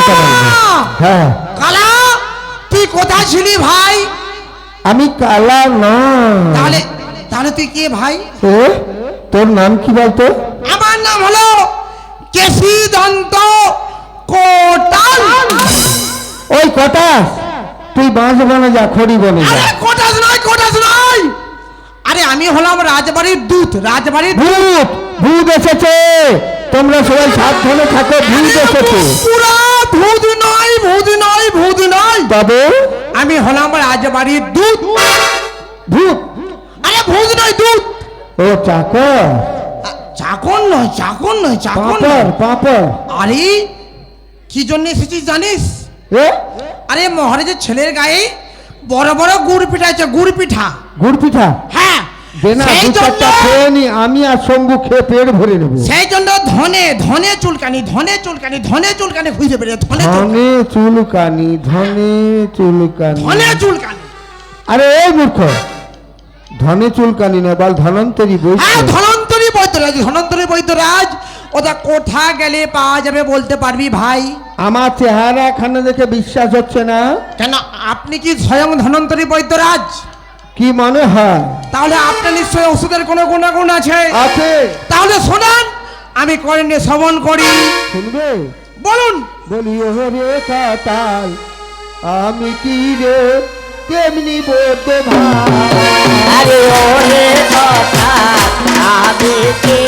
বলতে পারবো। হ্যাঁ কালা তুই কোথায় ছিলি ভাই? আমি কালা না। তাহলে তাহলে তুই কে ভাই? তোর নাম কি বলতো? আমার নাম হলো কেশি দন্ত কোটাল। ওই কটাস, তুই বাঁশ বনে যা, খড়ি বনে যা। আরে কোটাস নয়, কোটাস নয়, আরে আমি হলাম রাজবাড়ির দূত, রাজবাড়ির ভূত। ভূত এসেছে, তোমরা সবাই সাবধানে থাকো, ভূত এসেছে। পুরা ভূত নয়, ভূত নয়, ভূত নয়, তবে আমি হলাম রাজবাড়ির দূত। ভূত? আরে ভূত নয়, দূত। ও চাকর? চাকর নয়, চাকর নয়, চাকর পাপড় নয়। পাপড়। আরে কি জন্য এসেছিস জানিস? আরে মহারাজের ছেলের গায়ে বড় বড় গুড় পিঠা আছে, গুড় পিঠা। গুড় পিঠা? হ্যাঁ, সেই জন্য আমি আর শম্ভু খেয়ে পেট ভরে নেব। সেই জন্য ধনে ধনে চুলকানি, ধনে চুলকানি, ধনে চুলকানি খুঁজে বেরিয়ে, ধনে ধনে চুলকানি, ধনে চুলকানি, ধনে চুলকানি। আরে এই মূর্খ, ধনে চুলকানি না, বল ধনন্তরী বৈদ্য। হ্যাঁ, ধনন্তরী বৈদ্যরাজ, ধনন্তরী বৈদ্যরাজ। ওটা কোথা গেলে পাওয়া যাবে বলতে পারবি ভাই? আমার চেহারা খানে দেখে বিশ্বাস হচ্ছে না। কেন, আপনি কি স্বয়ং ধনন্তরী বৈদ্যরাজ? কি মনে হয়? তাহলে আপনার নিশ্চয়ই ওষুধের কোনো গুণাগুণ আছে। আছে। তাহলে শোনান, আমি কর্ণে শ্রবণ করি। শুনবে? বলুন। বলি ও রে কাটাল, আমি কি রে তেমনি বলতে ভাই। আরে ওরে কথা আমি কি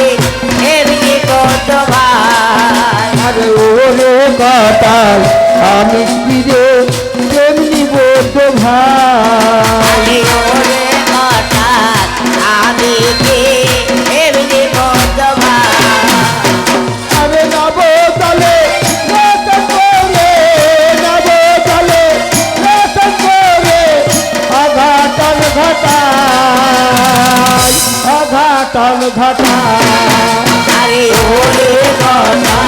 এমনি বলতে ভাই। আরে ওরে কাটাল, আমি কি রে তেমনি বলতে ভাই। আরে ওরে কথা আমি কি এমনি বলতে ভাই। আরে নব তলে রতন করে, নব তলে রতন করে, অঘাতন ঘটায়, অঘাতন ঘটায়। আরে ওরে কথা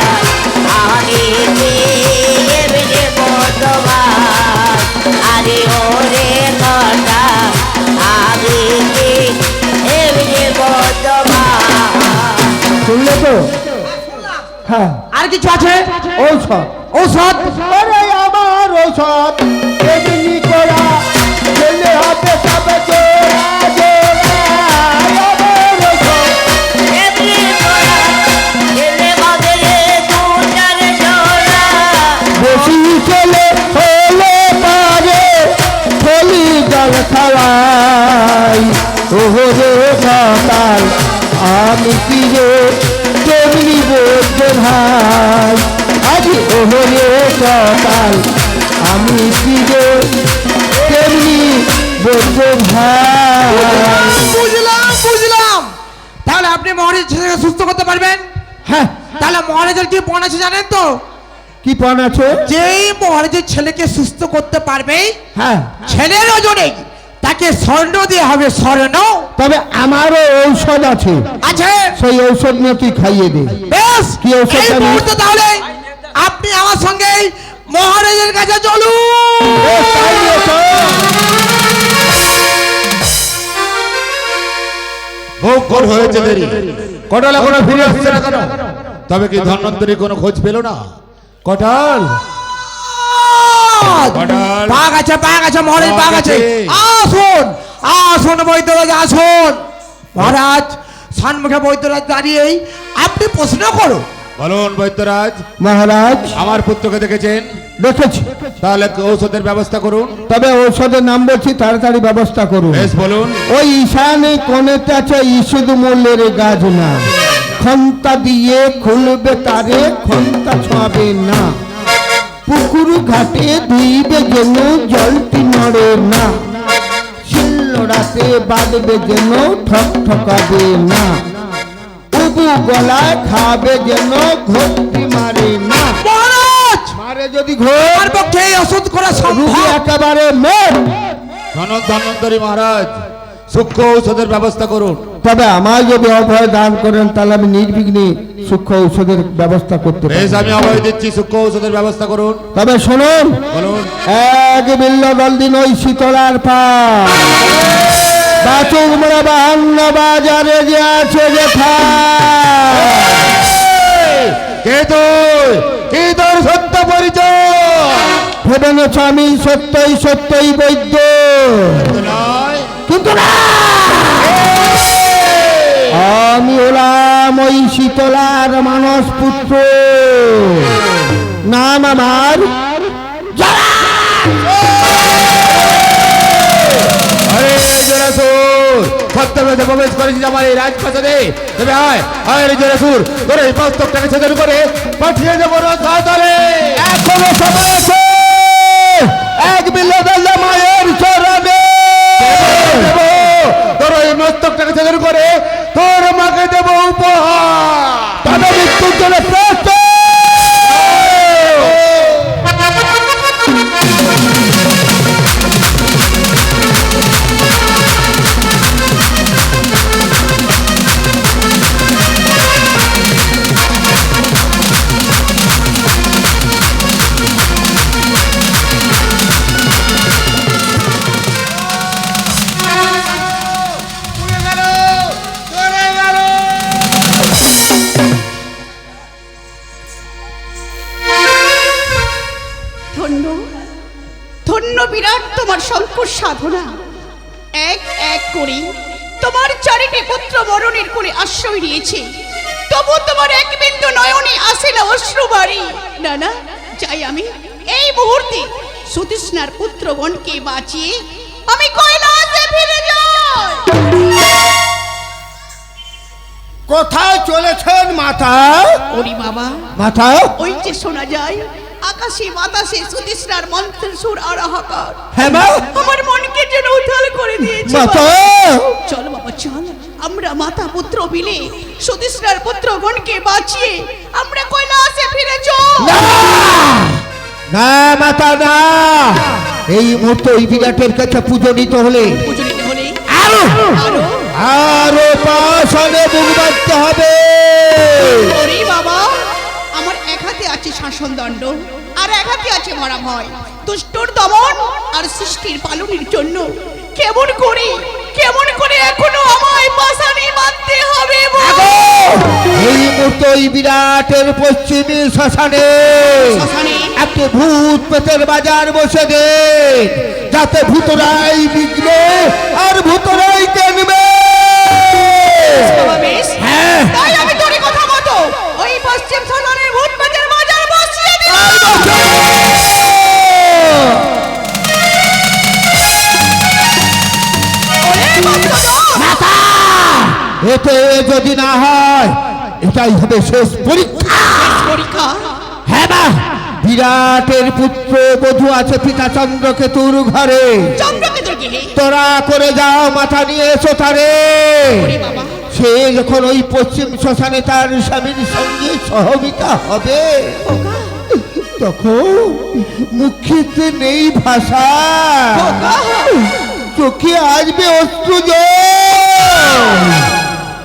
আমি কি এমনি বলতে ভাই। আরে ওরে কথা আমি কি এমনি বলতে ভাই। শুনলে তো? হ্যাঁ। আর কিছু আছে? ঔষধ। ঔষধ? আরে আমার ঔষধ এমনি করা, ছেলে হাতে সবে জোড়া জোড়া। আমার ঔষধ এমনি করা ছেলে বাজারে দুটার জোড়া। বেশি ছেলে হলে পারে থলি জল খাওয়াই। ওহরে কাতাল, আমি কি রে তেমনি বলতে ভাই। আজি ওহরে কাতাল, আমি কি রে তেমনি বলতে ভাই। বুঝলাম, বুঝলাম। তাহলে আপনি মহারাজের ছেলেকে সুস্থ করতে পারবেন? হ্যাঁ। তাহলে মহারাজের কি পণ আছে জানেন তো? কি পণ আছে? যেই মহারাজের ছেলেকে সুস্থ করতে পারবে, হ্যাঁ, ছেলের ওজনে তাকে স্বর্ণ দিয়ে হবে, স্বর্ণ। তবে আমারও ঔষধ আছে, আছে? সেই ঔষধ নিয়ে তুই খাইয়ে দে। বেশ, কি ঔষধ এই জানিস? মুহূর্তে তাহলে আপনি আমার সঙ্গে মহারাজের কাছে চলুন। বেশ, তাই নিয়ে চল। বহু কর হয়েছে দেরি, কটাল এখনো ফিরে আসছে না কেন? তবে কি ধন্বন্তরী কোনো খোঁজ পেল না? কটাল কটাল। পাক আছে, পাক আছে, মহারাজ পাক আছে। আসুন, আসুন বৈদ্যরাজ, আসুন। মহারাজ সম্মুখে বৈদ্যরাজ দাঁড়িয়েই আপনি প্রশ্ন করুন। বলুন বৈদ্যরাজ, মহারাজ, আমার পুত্রকে দেখেছেন? দেখেছি। তাহলে ঔষধের ব্যবস্থা করুন। তবে ঔষধের নাম বলছি, তাড়াতাড়ি ব্যবস্থা করুন। বেশ বলুন। ওই ঈশানে কোণেতে আছে ঈষদ মূল্যের গাছ না, খন্তা দিয়ে খুলবে তারে, খন্তা ছোঁয়াবে না। পুকুর ঘাটে ধুইবে যেন জলটি নড়ে না, শিলনোড়াতে বাঁধবে যেন ঠক ঠকাবে না। উবু গলায় খাবে যেন ঘটি মারে না। মহারাজ, মারে যদি ঘোর, আমার পক্ষে এই ওষুধ করা রুগী সম্ভব? একেবারে মোট। ধন্বন্তরী মহারাজ, সূক্ষ্ম ঔষধের ব্যবস্থা করুন। তবে আমায় যদি অভয় দান করেন, তাহলে আমি নির্বিঘ্নে সূক্ষ্ম ঔষধের ব্যবস্থা করতে পারি। বেশ, আমি অভয় দিচ্ছি, সূক্ষ্ম ঔষধের ব্যবস্থা করুন। তবে শুনুন, বলুন। এক বিল্ল দলদিন ওই শীতলার পা বাচুক মোড়া বাহান্ন বাজারে যে আছে যেথা। কে তুই? কি তোর সত্য? পরিচয় ভেবেছ আমি সত্যই সত্যই বৈদ্য, নয় কিন্তু না, আমি হলাম ওই শীতলার মানস পুত্র, নাম আমার আরে জোরাসুর ছদ্মবেশে প্রবেশ করেছিস আমার এই রাজপ্রাসাদে। তবে আয় আয় রে জোরাসুর, তোর এই মস্তকটাকে ছেদন করে পাঠিয়ে দেবো রথতলে। এখনো সময় আছে, এক বিল্লাহ মায়ের চরণে দেবো, তোর এই মস্তকটাকে ছেদন করে তোর মাকে দেবো উপহার। তবে মৃত্যুর জন্য প্রস্তুত। ধন্য ধন্য বিরাট তোমার সংকট সাধনা, এক এক করে তোমার চারিটি পুত্র মরণের করে আশ্রয় নিয়েছে, তবু তোমার এক বিন্দু নয়নে আসে না অশ্রুবাড়ি। না না, চাই আমি এই মুহূর্তে সুতৃষ্ণার পুত্রগণকে বাঁচিয়ে আমি কৈলাসে ফিরে যাই। কোথায় চলেছেন মাতা? ওরে বাবা, মাতা ওই যে শোনা যায় আকাশে বাতাসে সুতৃষ্ণার মন্ত্রের সুর আর হাহাকার, হ্যাঁ মা, আমার মনকে যেন উথাল করে দিয়েছে। মাতা চল বাবা চল, আমরা মাতা পুত্র মিলে সুতৃষ্ণার পুত্রগণকে বাঁচিয়ে আমরা কৈলাসে ফিরে চল। না মাতা না, এই মুহূর্তে ওই বিরাটের কাছে পুজো নিতে হলে পুজো নিতে হলে আরো আরো আরো পাষাণে বুক বাঁধতে হবে। ওরে বাবা, আমার এক হাতে আছে শাসন দণ্ড আর এক হাতে আছে মরা ভয়, দুষ্টর দমন আর সৃষ্টির পালনের জন্য কেমন করে এখনো আমায় পাষাণে বাঁধতে হবে বল? এই মুহূর্তে ওই বিরাটের পশ্চিমী শ্মশানে শ্মশানে? একটি ভূত পেতের বাজার বসে দে, যাতে ভূতরাই বিঘ্নে আর ভূতরাই কেনবে। বাবা বেশ, হ্যাঁ। তাই আমি তোর কথা মতো ওই পশ্চিম শ্মশানের ভূত পেতের বাজার বসিয়ে দিলাম। ওরে বাচ্চারা, এতে যদি না হয় এটাই হবে শেষ পরীক্ষা। পরীক্ষা? হ্যাঁ মা, বিরাটের পুত্র বধূ আছে পিতা চন্দ্রকেতুর ঘরে, চন্দ্রকেতুর গৃহে? তোরা করে যাও, মাথা নিয়ে এসো তারে। ওরে বাবা, সে যখন ওই পশ্চিম শ্মশানে তার স্বামীর সঙ্গে সহমিতা হবে ওকা, তখন মুখেতে নেই ভাষা, ওকা, চোখে আসবে অশ্রু জল।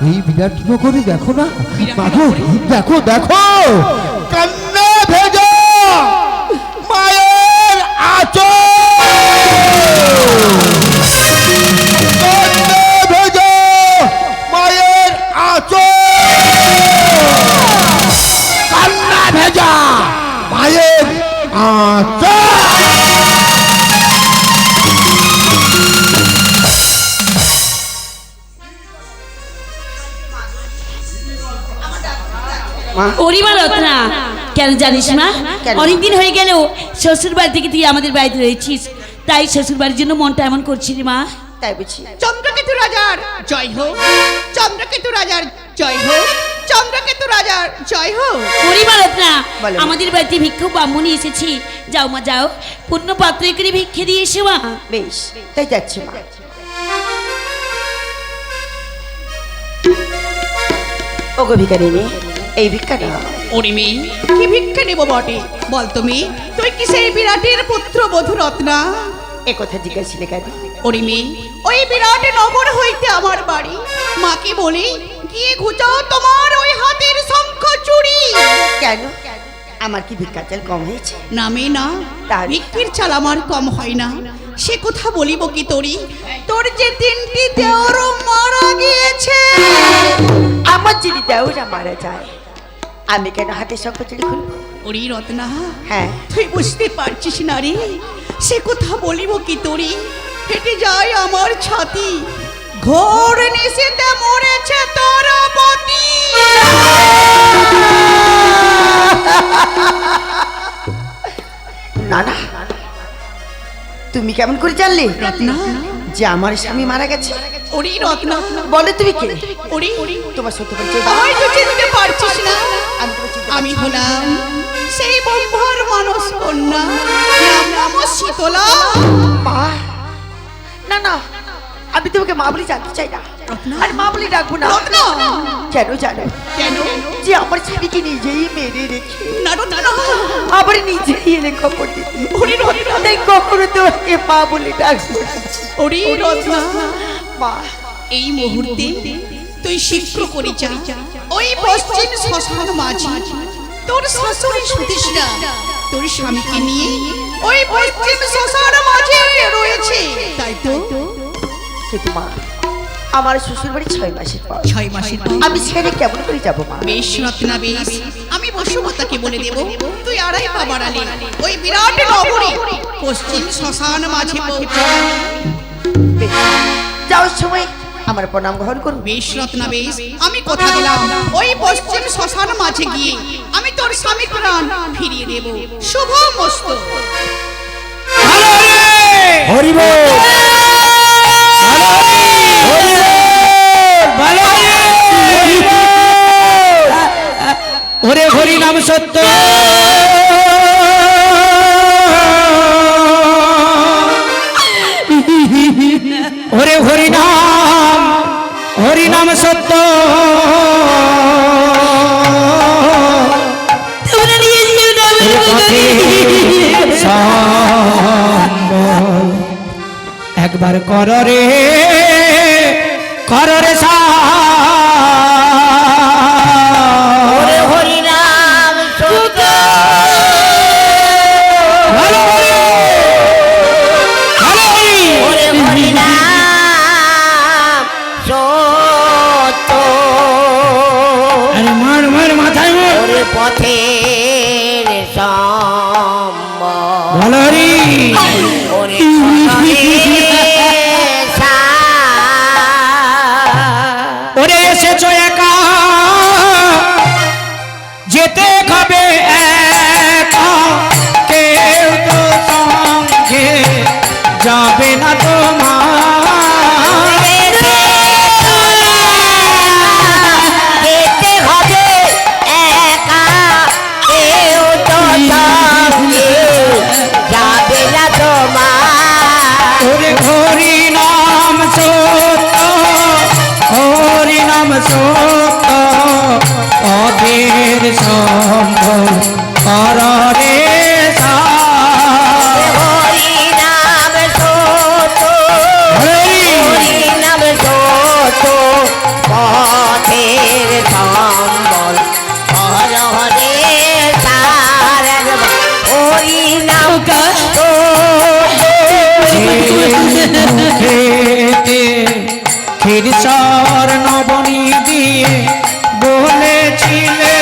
এই বিরাট নগরী দেখো না মাগো, দেখো দেখো কান্না ভেজা মায়ের আঁচল, কান্না ভেজা মায়ের আঁচল, কান্না ভেজা মায়ের আঁচল। ওরিমা রত্না, কেন জানিস মা, অনেকদিন হয়ে গেল শ্বশুর বাড়ি থেকে তুই আমাদের বাড়িতে রয়েছিস, তাই শ্বশুর বাড়ির জন্য মনটা এমন করছি রে মা। তাই বুঝি? চন্দ্রকেতু রাজার জয় হোক, চন্দ্রকেতু রাজার জয় হোক, চন্দ্রকেতু রাজার জয় হোক। ওরিমা রত্না, বলো। আমাদের বাড়িতে ভিক্ষু ব্রাহ্মণী এসেছি, যাও মা যাও, পূর্ণ পাত্রে করে ভিক্ষে দিয়ে এসো মা। বেশ, তাই যাচ্ছি মা। ওগো ভিখারিনী, এই ভিক্ষা নাও। ওরে মেয়ে, কি ভিক্ষা নেব বটে? বল তুমি, তুই কি সেই বিরাটের পুত্র বধূ রত্না? এ কথা জিজ্ঞাসিলে কেন? ওরে মেয়ে, ওই বিরাট নগর হইতে আমার বাড়ি, মাকে বলি গিয়ে ঘুচাও তোমার ওই হাতের শঙ্খ চুরি। কেন? আমার কি ভিক্ষা চাল কম হয়েছে? নামে না, তার- ভিক্ষির চাল আমার কম হয় না, সে কথা বলিব কি তোরি? তোর যে তিনটি দেওর মারা গিয়েছে। আমার যদি দেওরা মারা যায়, আমি কেন হাতের শঙ্খ চুরি খুলবো? ওরে রত্না, হ্যাঁ তুই বুঝতে পারছিস না রে, সে কথা বলিব কি তোরে, ফেটে যায় আমার ছাতি, ঘোর নিশীতে মরেছে তোর পতি। না না, তুমি কেমন করে জানলে রত্না, যে আমার স্বামী মারা গেছে? ওরে রত্না, বলে তুমি কে? ওরে তোমার সত্য পরিচয় দাও। আমায় তুই চিনতে পারছিস না? আমি তোমার চিনতে আমি পারছি না। হলাম সেই বম্ভার মানস কন্যা, নাম শীতলা। মা, না না, আমি তোমাকে মা বলে জানতে চাই না, আর মা বলে ডাকবো না। রত্না, কেন জানো? কেন? যে আমার স্বামীকে নিজেই মেরে রেখে না রত্না, আবার নিজেই এনে খবর দিতে, ওরে রত্না, তাই কখনো তোমাকে মা বলে ডাকবো না। ওরে রত্না, মা, এই মুহূর্তে তুই শীঘ্র করে যা ওই পশ্চিম শ্মশান মাঝি, তোর শাশুড়ি সুতৃষ্ণা তোর স্বামীকে নিয়ে ওই পশ্চিম শ্মশান মাঝে রয়েছে, তাই তো? কিন্তু মা, আমার শ্বশুর বাড়ি 6 মাসের পর, 6 মাসের পর আমি সেখানে কেমন করে যাবো মা? বেশ রত্না বেশ, আমি বসুমতাকে বলে দেব তুই আড়াই পা বাড়ালে ওই বিরাট নগরী পশ্চিম শ্মশান মাঝে পৌঁছে। বেশ, যাওয়ার সময় আমার প্রণাম গ্রহণ করুন। বেশ রত্না বেশ, আমি কথা দিলাম ওই পশ্চিম শ্মশান মাঝে গিয়ে আমি তোর স্বামী প্রাণ ফিরিয়ে দেব। শুভ মস্তু। ওরে হরি নাম সত্য, ওরে হরি নাম সত্য, একবার কররে হরি নাম সত্য, হরি নাম সত্য, আরে মার মার মাথায় মার পথের সম্বল, হরি ওরে এসেছো একা, যেতে হবে একা, কেউ তো সঙ্গে যাবে না তোমার, যেতে হবে একা, কেউ তো সঙ্গে যাবে না তোমার, ওরে হরি নাম সত্য, হরি নাম সত্য, পথের সম্বল কররে হরি নাম সত্য, হরি নাম সত্য, পথের সম্বল কররে হরি নাম ক্ষীরচর নবনী দিয়ে বলেছিলে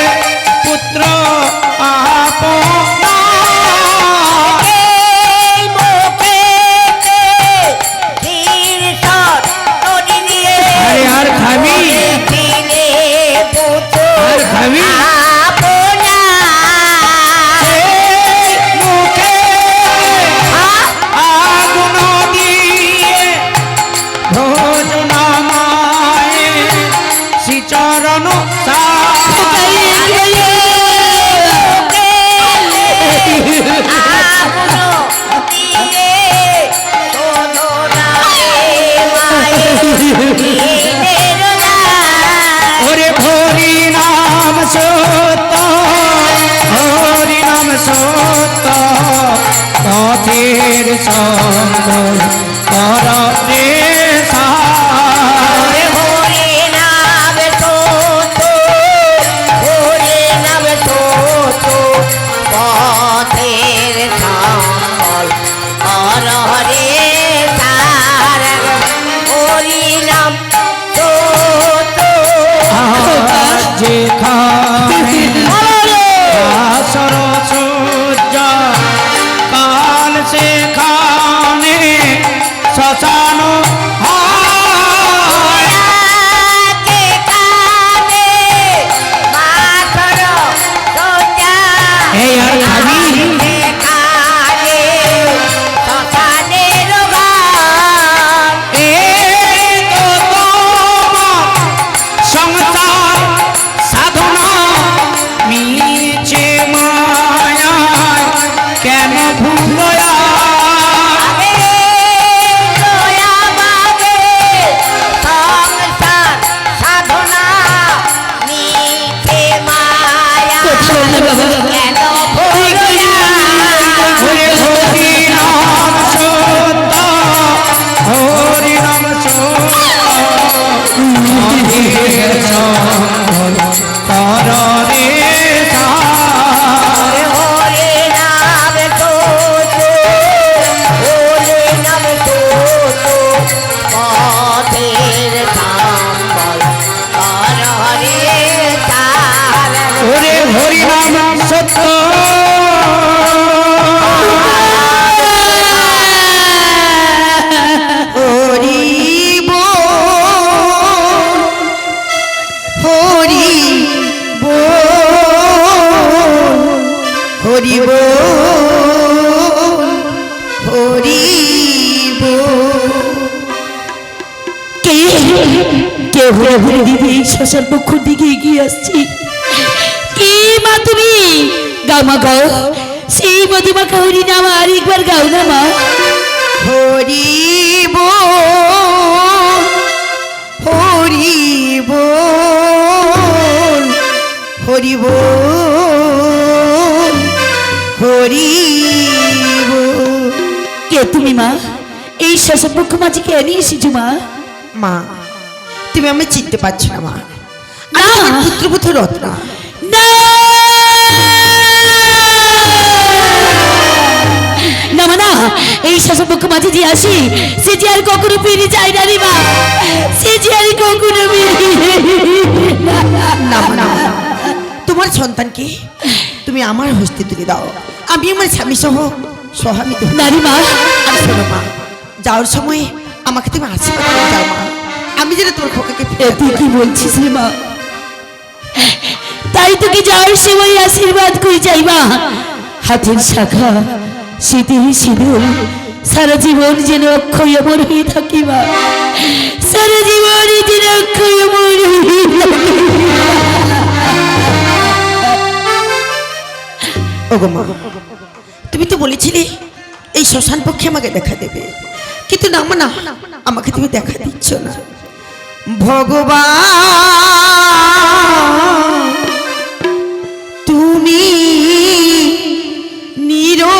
পুত্র আপনা, আরে আর খাবি, আর খাবি মুখে আগুন দিয়ে ভোজনামায় শ্রীচরণ ওরে হরি নাম সত্য, হরি নাম সত্য, পথের সম্বল কররে হরি নাম সত্য, হরি নাম সত্য, পথের সম্বল কররে হরি নাম সত্য, যেখানে এই আর খাবি সংসার সাধনা মিছে মায়ায় কেন ভুলয়া হরে হরি নাম সত্য হরি নাম হরে হরি নাম সত্য হরি বল হরি বল হরি বল হরি বল কে কে ঘুরে ঘুরে দিদি শ্মশান পক্ষ দিকে এগিয়ে আসছি কি মা তুমি গাও মা গাও সেই মধুমা হরি নাম আর একবার গাও না মা হরি বল হরি বল হরি বল হরি বল কে তুমি মা এই শ্মশান পক্ষ মাঝে কে নিয়ে এসেছো মা মা তুমি আমি চিনতে পারছি না মা না পুত্রপুত্র রত্না না না মা না এই শ্মশান পক্ষ মাঝে যে আসি সে যে আর কখনো ফিরে যায় না রে মা সে যে আর কখনো না মা, না মা। তোমার সন্তানকে তুমি আমার হস্তে তুলে দাও আমি আমার স্বামী সহ সহামিত হই। না রে মা আর শোনো মা যাওয়ার সময় আমাকে তুমি আশীর্বাদ করে যাও মা আমি যেন তোমার খোকাকে ফিরে তুই কি বলছিস রে মা তাই তোকে যাওয়ার সময় আশীর্বাদ করে যাই মা হাতের শাখা স্মৃতি সিঁদুর সারা জীবন যেন অক্ষয় অমর হয়ে থাকি মা সারা জীবন যেন অক্ষয় অমর হয়ে থাকি। ওগো মা তুমি তো বলেছিলে এই শ্মশান পক্ষে আমাকে দেখা দেবে কিন্তু না মা না আমাকে তুমি দেখা দিচ্ছ না ভগবান তুমি নিরো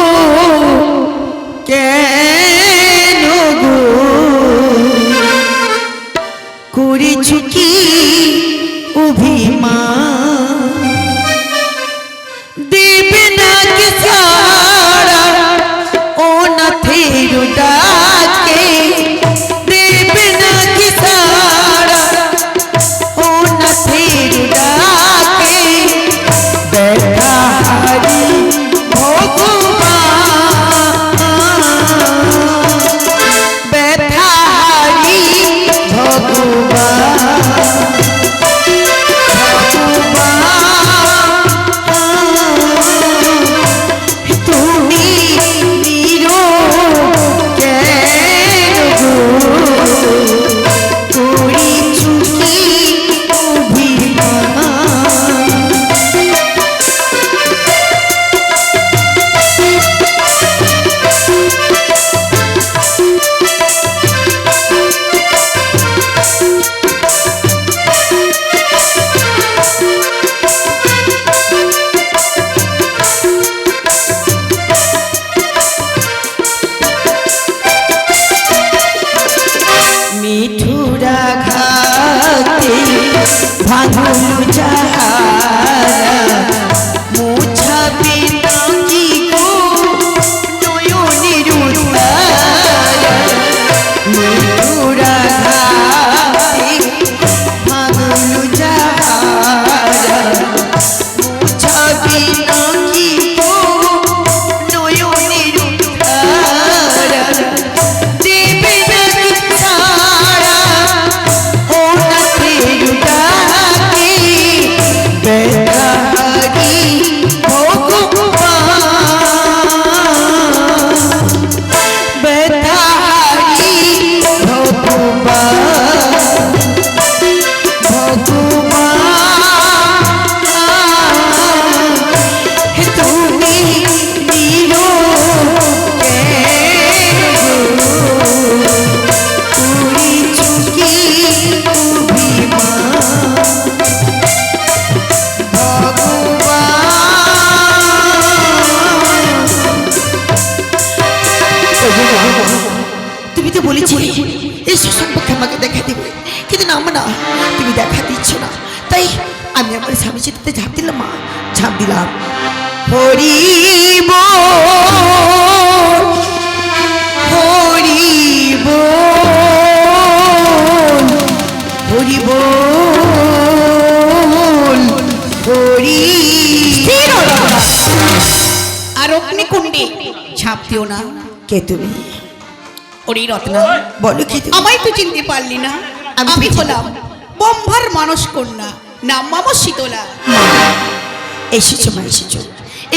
কেন গো করেছো কি অভিমান দেবে না কি সারা ও নাথের ডাকে দেবে না কি সারা ও নাথের না তুমি দেখা দিচ্ছ না, তাই আমি আমার স্বামী সেতুতে ঝাঁপ দিলাম মা, ঝাঁপ দিলাম। হরি বল, হরি বল, হরি বল, হরি। স্থির হও রত্না। আর অগ্নিকুণ্ডে ঝাঁপ দিও না। কে তুমি? ওরে রত্না, বলো কি তুমি? আমায় তো চিনতে পারলি না? আমি হলাম ব্রহ্মার মানস কন্যা, নাম মামা শীতলা। এসেছো মা, এসেছো,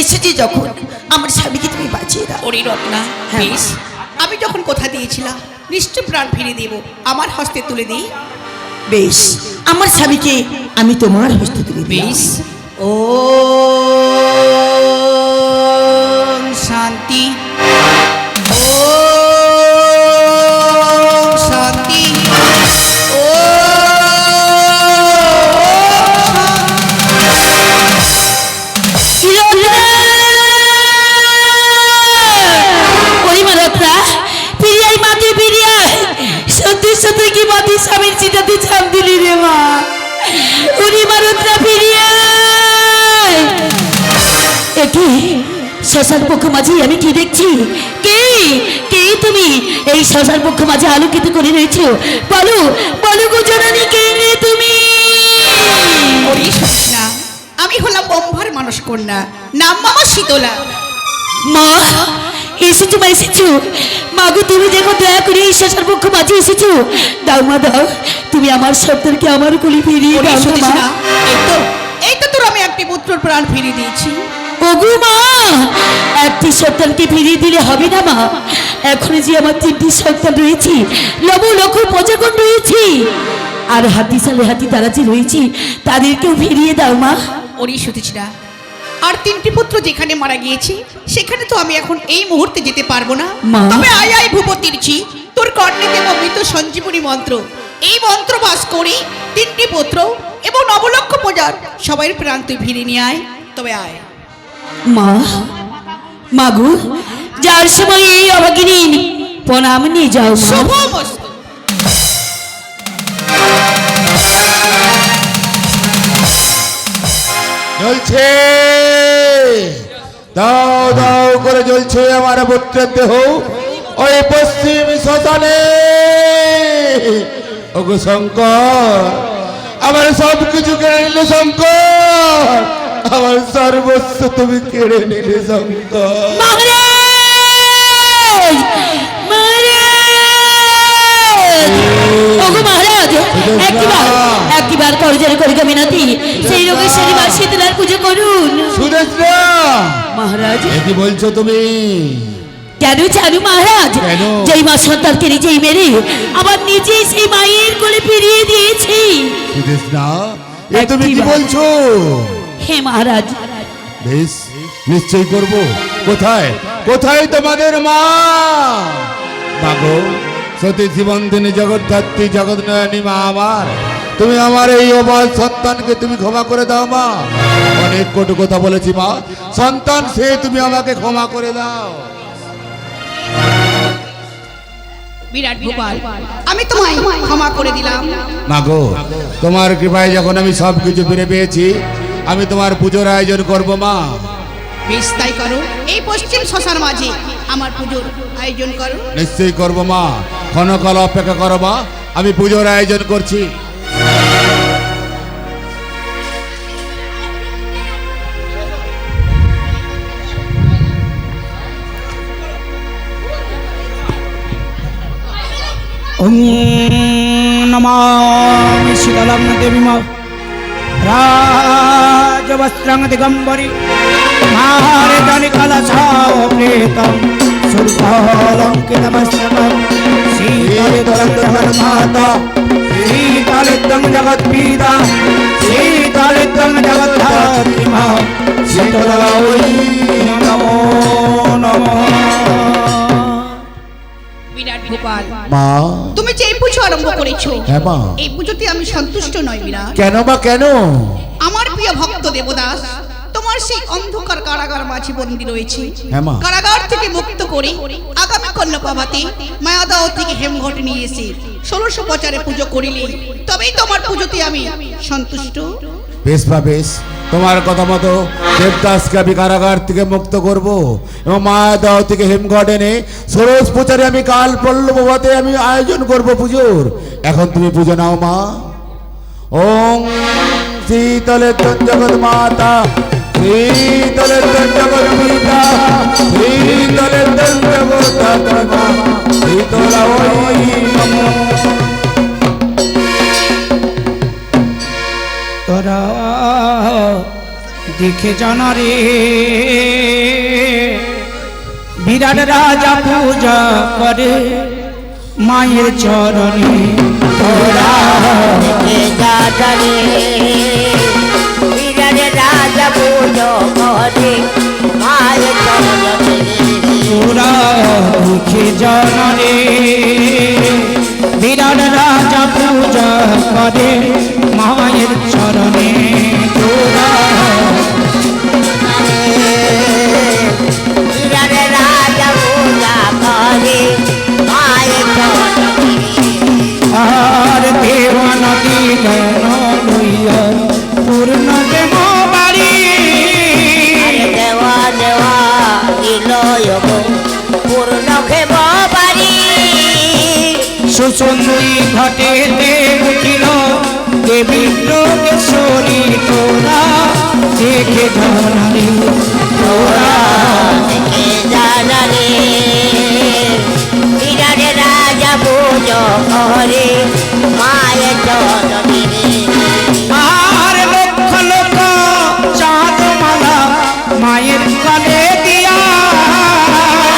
এসেছি যখন আমার স্বামীকে তুমি বাঁচিয়ে দাও। ওরে রত্না, হ্যাঁ। বেশ, আমি যখন কথা দিয়েছিলাম নিশ্চয় প্রাণ ফিরে দেব, আমার হস্তে তুলে দিই। বেশ, আমার স্বামীকে আমি তোমার হস্তে তুলে দিলাম। বেশ। ও শান্তি, ও শান্তি, ও সত্যি সত্যি কি মাটি স্বামীর চিতাতে ঝাঁপ দিলি রে মা? উনি মারতরা ফিরিয়ে এটি শ্মশান পক্ষ মাঝে আমি কি দেখছি? কে কে তুমি এই শ্মশান পক্ষ মাঝে আলোকিত করে রয়েছো? বলো বলো গো জননী, কে রে তুমি? ওরে না, আমি হলাম ব্রহ্মার মানস কন্যা, নাম মামা শীতলা। মা এসেছো মা, এসেছো মাগো, তুমি দেখো দয়া করে এই শ্মশান পক্ষ মাঝে এসেছো। দাও মা দাও, তুমি আমার সন্তানকে আমার কোলে ফিরিয়ে ওরে দাও না শুনিস মা। না, এই তো তোর আমি একটি পুত্রর প্রাণ ফিরিয়ে দিয়েছি। ওগো মা, একটি সন্তানকে ফিরিয়ে দিলে হবে না মা? এখন যে আমার 3টি সন্তান রয়েছে, লব লক্ষ প্রজাগণ রয়েছে, আর হাতি সালে হাতি তারা যে রয়েছে, তাদেরকেও ফিরিয়ে দাও মা। ওরে শুনিস না, আর 3টি পুত্র যেখানে মারা গিয়েছে সেখানে তো আমি এখন এই মুহূর্তে যেতে পারবো না। মা। তবে আয় আয় ভূপতির ঝি, তোর কর্ণে দেব মৃত সঞ্জীবনী মন্ত্র। এই মন্ত্র বাস করি 3টি পুত্র এবং 9 লক্ষ প্রজার সবাই প্রাণ তুই ফিরে নিয়ে আয়। তবে আয়। মা মাগু, যার সময় এই অভাগিনী প্রণাম নিয়ে যাও মা। শুভমস্তু। জ্বলছে, দাও দাও করে জ্বলছে আমার পুত্রের দেহ ওই পশ্চিম শ্মশানে। ওগো শঙ্কর, আমার সব কিছু কেড়ে নিলে শঙ্কর, আমার সর্বস্ব তুমি কেড়ে নিলে শঙ্কর। মহারাজ মহারাজ, ওগো মহারাজ, একবার করজোড়ে করে মিনতি, সেই রোগেশ্বরী মা শীতলার পুজো করুন। সুদেশরা, মহারাজ এ কি বলছো তুমি? কেন জানো মহারাজ? কেন? যেই মা সন্তানকে নিজেই মেরে আবার নিজেই সেই মায়ের কোলে ফিরিয়ে দিয়েছি। সুদেশরা, এ তুমি কি বলছো? হে মহারাজ, বেশ, নিশ্চয়ই করব। কোথায় কোথায় তোমাদের মা? মাগো, সতী জীবনদিনী জগদ্ধাত্রী জগৎনয়নী মা আমার, তুমি আমার এই অবাধ সন্তানকে তুমি ক্ষমা করে দাও মা। অনেক কটু কথা বলেছি মা, সন্তান সে তুমি আমাকে ক্ষমা করে দাও। বিরাট গোপাল, আমি তোমায় ক্ষমা করে দিলাম। মাগো, তোমার কৃপায় যখন আমি সব কিছু ফিরে পেয়েছি, আমি তোমার পুজোর আয়োজন করব মা। বেশ, তাই করো। এই পশ্চিম শ্মশান মাঝে আমার পুজোর আয়োজন করো। নিশ্চয়ই করব মা, ক্ষণকাল অপেক্ষা করো মা, আমি পুজোর আয়োজন করছি। ওম নমামি শীতলাং দেবী মা রাজবস্ত্রং দিগম্বরি মাহারেতানি কলশাও প্রেতম সুরভালঙ্কিতমস্তকম শীতলিতং জগন্মাতা শীতলিতং জগৎপিতা শীতলিতং জগদ্ধাত্রী মা শীতলাই নমো নমঃ। বিরাট গোপাল, মা, তুমি যে এই পুজো আরম্ভ করেছো, হ্যাঁ মা। এই পুজোতে আমি সন্তুষ্ট নই বিরাট। কেন বা কেন? আমার প্রিয় ভক্ত দেবদাস তোমার তোমার সেই অন্ধকার কারাগার মাঝে বন্দী রয়েছে। হ্যাঁ মা। কারাগার থেকে মুক্ত করে আগামী কন্যাপাবাতে মায়াদাও থেকে হেমঘটে নিয়ে এসে 1650 পুজো করিলে তবেই তোমার পুজোতে আমি সন্তুষ্ট। বেশ বা বেশ, তোমার কথা মতো দেবদাসকে আমি কারাগার থেকে মুক্ত করব এবং মায়াদাও থেকে হেমঘট এনে ষোড়শ প্রচারে আমি কাল পল্লবতে আমি আয়োজন করব পুজোর। এখন তুমি পুজো নাও মা। ওং শীতলে জগৎ মাতা, শীতলে জগৎ পিতা, শীতলে জগৎ মাতা, শীতলা ওই নমঃ। তোরা দেখে জানা রে বিরাট রাজা পূজা করে মায়ের চরণে। তোরা দেখে জানে বিরাট রাজা পুজো করে মায়ের চরণে। তোরা দেখে জানা রে বিরাট রাজা পূজা করে মায়ের চরণে। তোরা বিরাট রাজা পূজা করে মায়ের চরণে। আর দেওয়া নদী লইয়া পূর্ণ দেব বাড়ি। দেওয়া দেওয়া ইলয় পূর্ণ খেব বাড়ি। সুসুন্দরী ঘটে উঠিল দেবী যোগেশ্বরী। তোরা দেখে জানালি, তোরা দেখে জানালে বিরাট রাজা পুজো করে মায়ের চরণে। আর লক্ষ লক্ষ চাঁদ মালা মায়ের গলে দিয়া।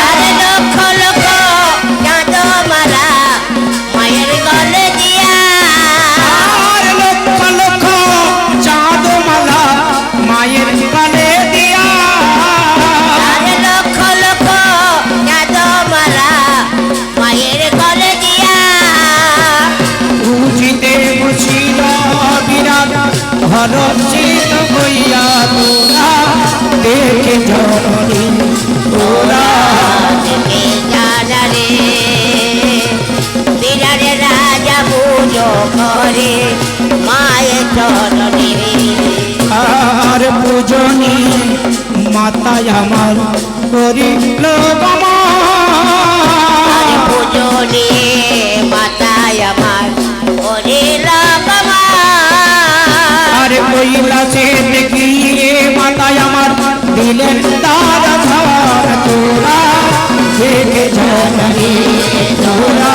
আরে লক্ষ লক্ষ চাঁদমালা মায়ের গলে দিয়া। আর লক্ষ লক্ষ চাঁদ মালা মায়ের গলে দিয়া। আরে লক্ষ লক্ষ চাঁদমালা মায়ের গলে দিয়া। বুঝিতে বসিল বিরাট হরচিত হইয়া। তোরা দেখে জননী, তোরা দেখে জানালে বিরাট রাজা পুজো করে মায়ের চরণে। আর পূজনী মাতায় আমার করিল আরে পুজো নিয়ে মাতায় আমার করিল আর কৈলাসে দেখিয়ে মাতায় আমার দিলেন তার ধার। তোরা দেখে জানি, তোরা